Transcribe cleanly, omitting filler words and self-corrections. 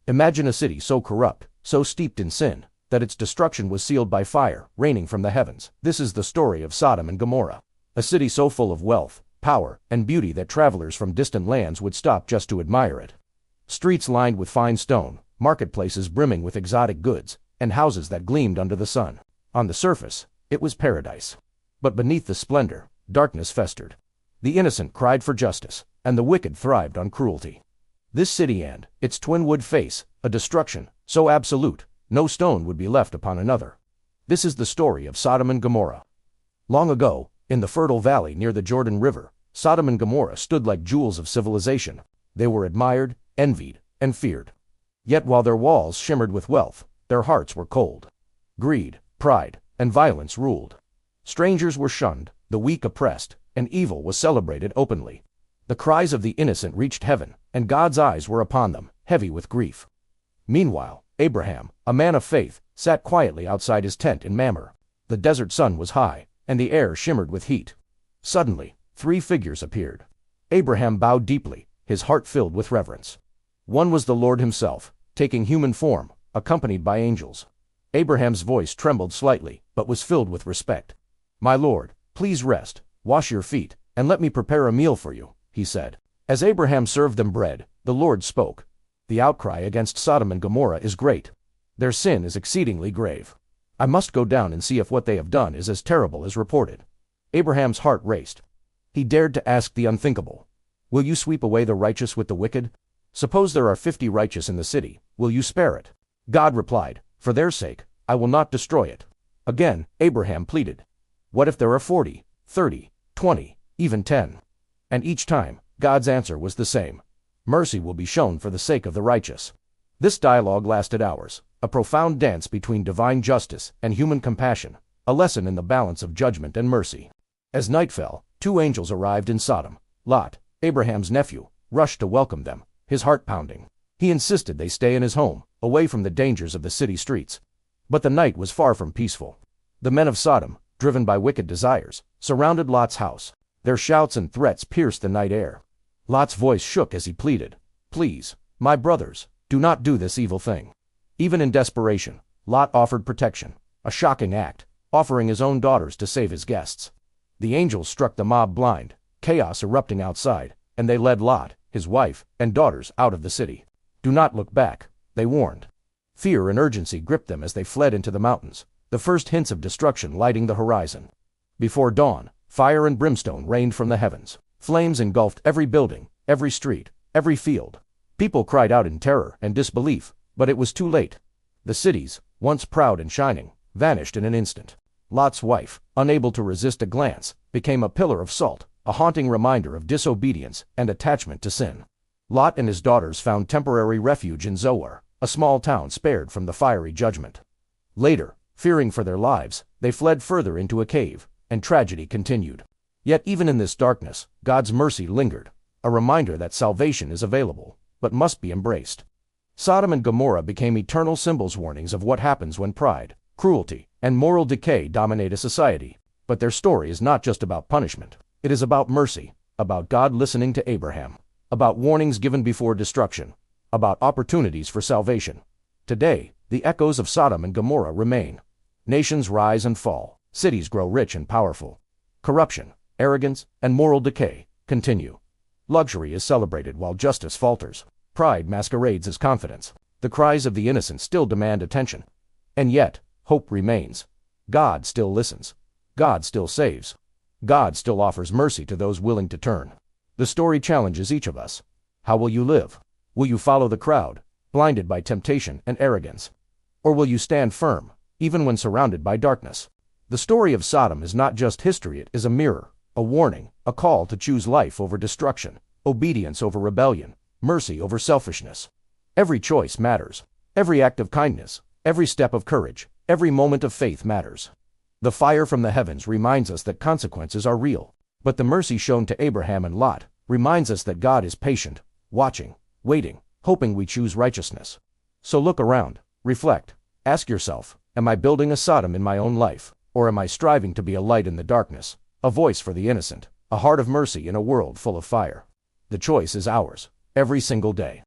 Imagine a city so corrupt, so steeped in sin, that its destruction was sealed by fire, raining from the heavens. This is the story of Sodom and Gomorrah. A city so full of wealth, power, and beauty that travelers from distant lands would stop just to admire it. Streets lined with fine stone, marketplaces brimming with exotic goods, and houses that gleamed under the sun. On the surface, it was paradise. But beneath the splendor, darkness festered. The innocent cried for justice, and the wicked thrived on cruelty. This city and its twin would face a destruction so absolute, no stone would be left upon another. This is the story of Sodom and Gomorrah. Long ago, in the fertile valley near the Jordan River, Sodom and Gomorrah stood like jewels of civilization. They were admired, envied, and feared. Yet while their walls shimmered with wealth, their hearts were cold. Greed, pride, and violence ruled. Strangers were shunned, the weak oppressed, and evil was celebrated openly. The cries of the innocent reached heaven, and God's eyes were upon them, heavy with grief. Meanwhile, Abraham, a man of faith, sat quietly outside his tent in Mamre. The desert sun was high, and the air shimmered with heat. Suddenly, 3 figures appeared. Abraham bowed deeply, his heart filled with reverence. One was the Lord himself, taking human form, accompanied by angels. Abraham's voice trembled slightly, but was filled with respect. "My Lord, please rest, wash your feet, and let me prepare a meal for you," he said. As Abraham served them bread, the Lord spoke. "The outcry against Sodom and Gomorrah is great. Their sin is exceedingly grave. I must go down and see if what they have done is as terrible as reported." Abraham's heart raced. He dared to ask the unthinkable. "Will you sweep away the righteous with the wicked? Suppose there are 50 righteous in the city, will you spare it?" God replied, "For their sake, I will not destroy it." Again, Abraham pleaded. "What if there are 40, 30, 20, even 10? And each time, God's answer was the same. "Mercy will be shown for the sake of the righteous." This dialogue lasted hours, a profound dance between divine justice and human compassion, a lesson in the balance of judgment and mercy. As night fell, 2 angels arrived in Sodom. Lot, Abraham's nephew, rushed to welcome them, his heart pounding. He insisted they stay in his home, away from the dangers of the city streets. But the night was far from peaceful. The men of Sodom, driven by wicked desires, surrounded Lot's house. Their shouts and threats pierced the night air. Lot's voice shook as he pleaded, "Please, my brothers, do not do this evil thing." Even in desperation, Lot offered protection, a shocking act, offering his own daughters to save his guests. The angels struck the mob blind, chaos erupting outside, and they led Lot, his wife, and daughters out of the city. "Do not look back," they warned. Fear and urgency gripped them as they fled into the mountains, the first hints of destruction lighting the horizon. Before dawn, fire and brimstone rained from the heavens. Flames engulfed every building, every street, every field. People cried out in terror and disbelief, but it was too late. The cities, once proud and shining, vanished in an instant. Lot's wife, unable to resist a glance, became a pillar of salt, a haunting reminder of disobedience and attachment to sin. Lot and his daughters found temporary refuge in Zoar, a small town spared from the fiery judgment. Later, fearing for their lives, they fled further into a cave, and tragedy continued. Yet even in this darkness, God's mercy lingered, a reminder that salvation is available, but must be embraced. Sodom and Gomorrah became eternal symbols, warnings of what happens when pride, cruelty, and moral decay dominate a society. But their story is not just about punishment. It is about mercy, about God listening to Abraham, about warnings given before destruction, about opportunities for salvation. Today, the echoes of Sodom and Gomorrah remain. Nations rise and fall, cities grow rich and powerful. Corruption, arrogance, and moral decay continue. Luxury is celebrated while justice falters. Pride masquerades as confidence. The cries of the innocent still demand attention. And yet, hope remains. God still listens. God still saves. God still offers mercy to those willing to turn. The story challenges each of us. How will you live? Will you follow the crowd, blinded by temptation and arrogance? Or will you stand firm, even when surrounded by darkness? The story of Sodom is not just history, it is a mirror, a warning, a call to choose life over destruction, obedience over rebellion, mercy over selfishness. Every choice matters. Every act of kindness, every step of courage, every moment of faith matters. The fire from the heavens reminds us that consequences are real, but the mercy shown to Abraham and Lot reminds us that God is patient, watching, waiting, hoping we choose righteousness. So look around, reflect, ask yourself, am I building a Sodom in my own life, or am I striving to be a light in the darkness, a voice for the innocent, a heart of mercy in a world full of fire? The choice is ours, every single day.